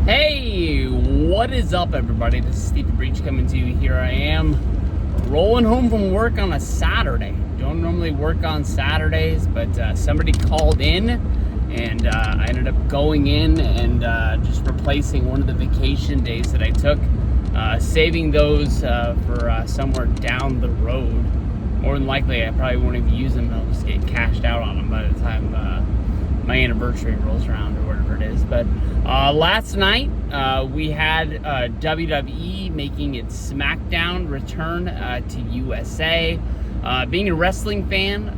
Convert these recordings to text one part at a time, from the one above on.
Hey, what is up, everybody? This is Steve Breach coming to you. Here I am, rolling home from work on a Saturday. Don't normally work on Saturdays, but somebody called in, and I ended up going in and just replacing one of the vacation days that I took, saving those for somewhere down the road. More than likely, I probably won't even use them. I'll just get cashed out on them by the time my anniversary rolls around or whatever it is. But last night we had WWE making its SmackDown return to USA. Being a wrestling fan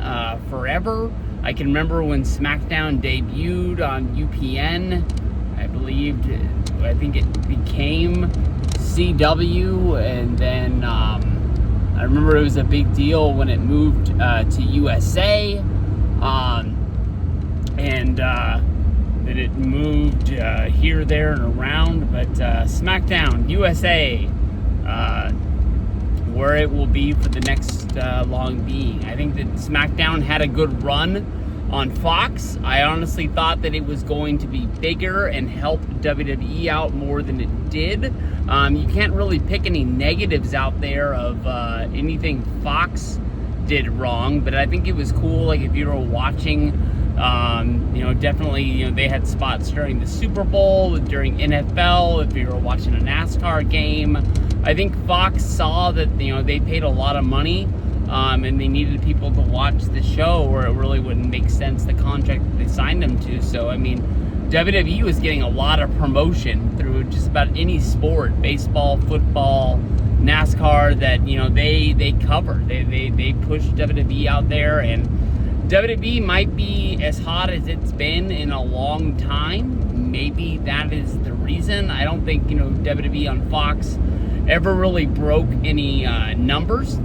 forever, I can remember when SmackDown debuted on UPN. I think it became CW, and then I remember it was a big deal when it moved to USA. And that it moved here, there, and around, but SmackDown USA, where it will be for the next long being. I think that SmackDown had a good run on Fox. I honestly thought that it was going to be bigger and help WWE out more than it did. You can't really pick any negatives out there of anything Fox did wrong, but I think it was cool. Like, if you were watching, definitely, they had spots during the Super Bowl, during NFL, if you were watching a NASCAR game. I think Fox saw that, they paid a lot of money, and they needed people to watch the show, or it really wouldn't make sense, the contract that they signed them to. So, I mean, WWE was getting a lot of promotion through just about any sport, baseball, football, NASCAR, that, they cover. They push WWE out there, and WWE might be as hot as it's been in a long time. Maybe that is the reason. I don't think, WWE on Fox ever really broke any numbers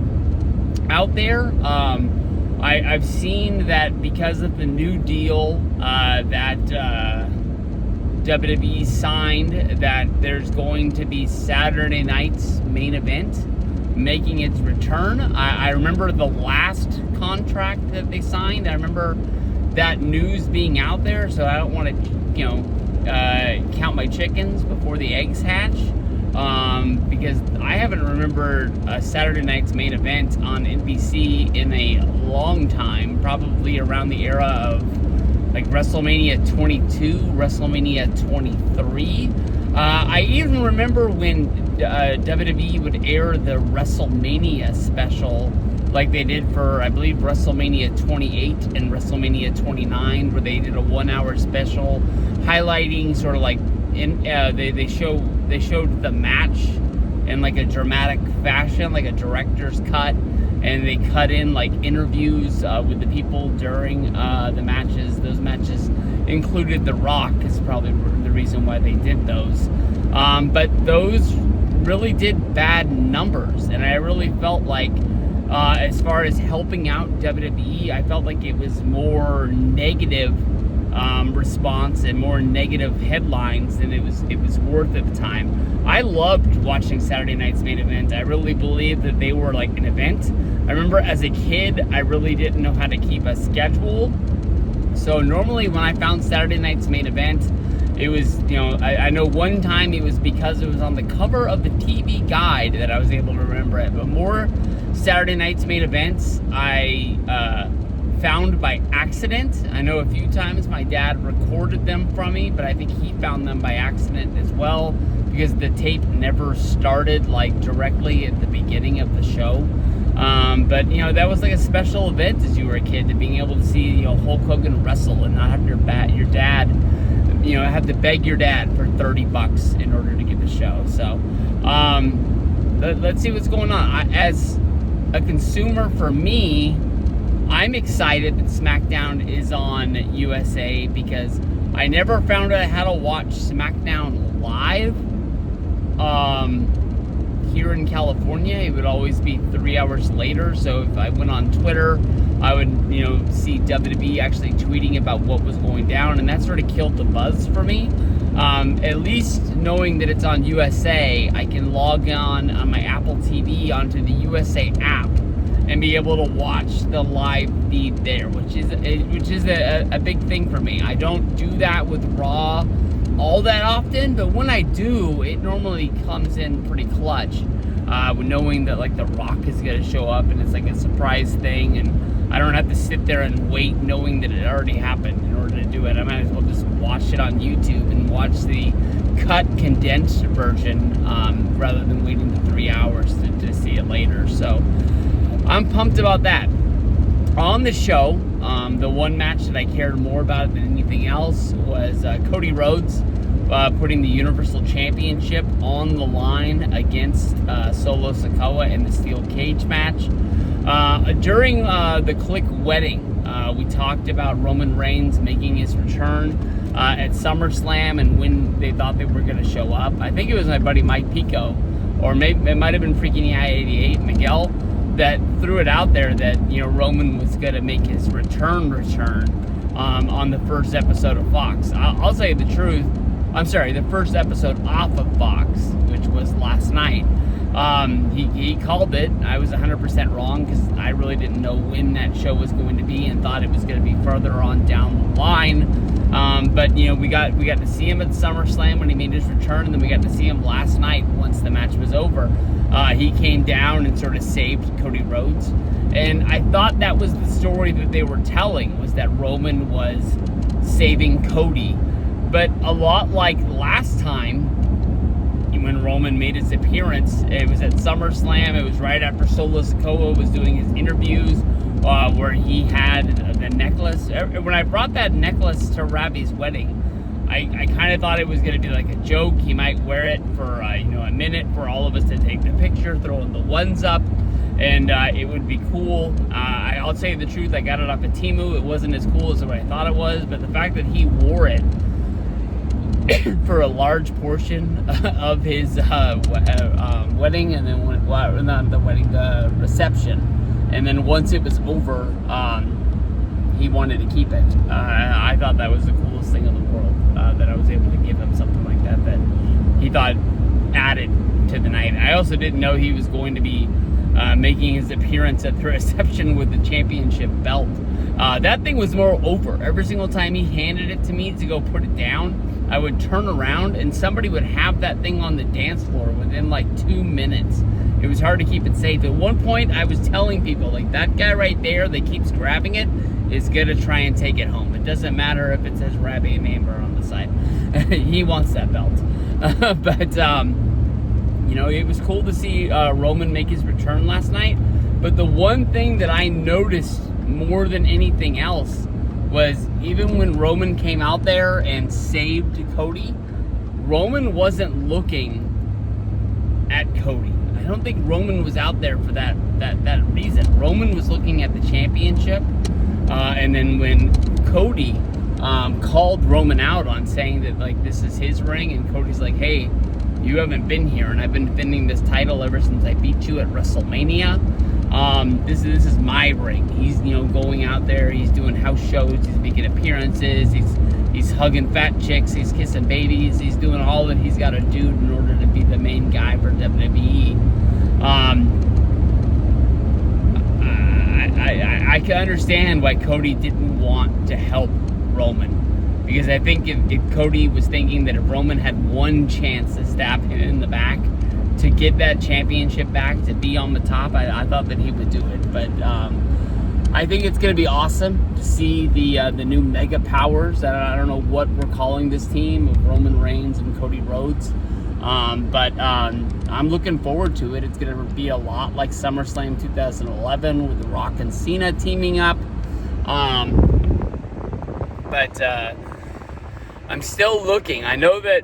out there. I've seen that because of the new deal that WWE signed, that there's going to be Saturday night's main event making its return. I remember the last contract that they signed. I remember that news being out there, so I don't want to, count my chickens before the eggs hatch, because I haven't remembered a Saturday night's main event on NBC in a long time, probably around the era of like WrestleMania 22, WrestleMania 23. I even remember when WWE would air the WrestleMania special, like they did for, I believe, WrestleMania 28 and WrestleMania 29, where they did a 1-hour special highlighting sort of like they showed the match in like a dramatic fashion, like a director's cut, and they cut in like interviews with the people during the matches. Those matches included The Rock, is probably the reason why they did those. But those really did bad numbers, and I really felt like, as far as helping out WWE, I felt like it was more negative response and more negative headlines than it was worth at the time. I loved watching Saturday night's main event. I really believed that they were like an event. I remember as a kid, I really didn't know how to keep a schedule. So normally when I found Saturday night's main event, it was, I know one time it was because it was on the cover of the TV guide that I was able to remember it. But more Saturday night's main events I found by accident. I know a few times my dad recorded them from me, but I think he found them by accident as well, because the tape never started like directly at the beginning of the show. But that was like a special event as you were a kid, to being able to see Hulk Hogan wrestle and not have your dad have to beg your dad for $30 in order to get the show. So let's see what's going on. As a consumer, for me, I'm excited that SmackDown is on USA, because I never found out how to watch SmackDown live. Here in California, it would always be 3 hours later. So if I went on Twitter, I would, see WWE actually tweeting about what was going down, and that sort of killed the buzz for me. At least knowing that it's on USA, I can log on my Apple TV onto the USA app and be able to watch the live feed there, which is a big thing for me. I don't do that with Raw all that often, but when I do, it normally comes in pretty clutch. Knowing that like The Rock is gonna show up and it's like a surprise thing, and I don't have to sit there and wait knowing that it already happened in order to do it. I might as well just watch it on YouTube and watch the cut condensed version rather than waiting the 3 hours to see it later. So I'm pumped about that. On the show, the one match that I cared more about than anything else was Cody Rhodes putting the Universal Championship on the line against Solo Sikoa in the steel cage match. During the Click wedding, we talked about Roman Reigns making his return at SummerSlam and when they thought they were going to show up. I think it was my buddy Mike Pico, or maybe it might have been freaking EI88 Miguel, that threw it out there that, you know, Roman was going to make his return on the first episode of Fox. I'll tell you the truth. I'm sorry, the first episode off of Fox, which was last night. He called it. I was 100% wrong because I really didn't know when that show was going to be and thought it was going to be further on down the line. But you know, we got to see him at SummerSlam when he made his return, and then we got to see him last night once the match was over. He came down and sort of saved Cody Rhodes, and I thought that was the story that they were telling, was that Roman was saving Cody. But a lot like last time when Roman made his appearance, it was at SummerSlam. It was right after Solo Sikoa was doing his interviews, where he had the necklace. When I brought that necklace to Ravi's wedding, I kind of thought it was going to be like a joke. He might wear it for a minute for all of us to take the picture, throw the ones up, and it would be cool. I'll tell you the truth, I got it off of Temu. It wasn't as cool as what I thought it was, but the fact that he wore it for a large portion of his wedding, and then not the wedding, the reception, and then once it was over, he wanted to keep it. I thought that was the coolest thing in the world, that I was able to give him something like that he thought added to the night. I also didn't know he was going to be making his appearance at the reception with the championship belt. That thing was more over. Every single time he handed it to me to go put it down, I would turn around and somebody would have that thing on the dance floor within like 2 minutes. It was hard to keep it safe. At one point, I was telling people, like, that guy right there that keeps grabbing it is going to try and take it home. It doesn't matter if it says Rabbi and Amber on the side. He wants that belt. But it was cool to see Roman make his return last night. But the one thing that I noticed more than anything else was, even when Roman came out there and saved Cody, Roman wasn't looking at Cody. I don't think Roman was out there for that reason. Roman was looking at the championship, and then when Cody called Roman out on saying that, like, this is his ring, and Cody's like, hey, you haven't been here, and I've been defending this title ever since I beat you at WrestleMania. This is my ring. He's going out there, he's doing house shows, he's making appearances, he's hugging fat chicks, he's kissing babies, he's doing all that he's got to do in order to be the main guy for WWE. I can understand why Cody didn't want to help Roman, because I think if Cody was thinking that if Roman had one chance to stab him in the back to get that championship back, to be on the top, I thought that he would do it. But I think it's going to be awesome to see the new mega powers. I don't know what we're calling this team of Roman Reigns and Cody Rhodes, but I'm looking forward to it. It's going to be a lot like SummerSlam 2011 with The Rock and Cena teaming up. But I'm still looking. I know that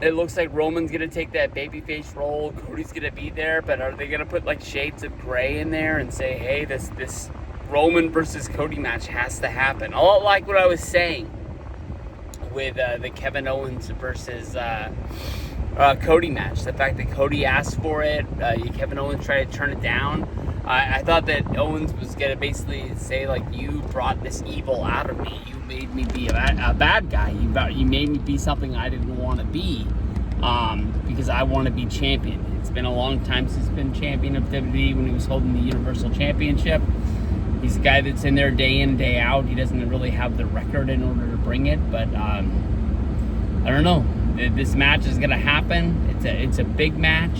it looks like Roman's going to take that babyface role. Cody's going to be there, but are they going to put like shades of gray in there and say, hey, this Roman versus Cody match has to happen? A lot like what I was saying with the Kevin Owens versus Cody match. The fact that Cody asked for it, Kevin Owens tried to turn it down. I thought that Owens was going to basically say, like, you brought this evil out of me. You made me be a bad guy. You made me be something I didn't want to be, because I want to be champion. It's been a long time since he's been champion of WWE when he was holding the Universal Championship. He's a guy that's in there day in, day out. He doesn't really have the record in order to bring it, but I don't know. this match is gonna happen. It's a big match.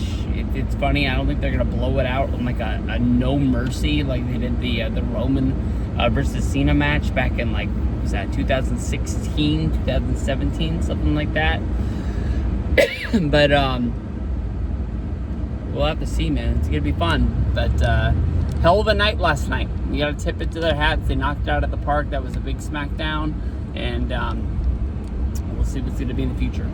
It's funny. I don't think they're gonna blow it out on like a no mercy like they did the Roman versus Cena match back in like, what was that, 2016, 2017, something like that. But we'll have to see, man. It's gonna be fun. But hell of a night last night. You gotta tip it to their hats. They knocked it out of the park. That was a big SmackDown, and we'll see what's gonna be in the future.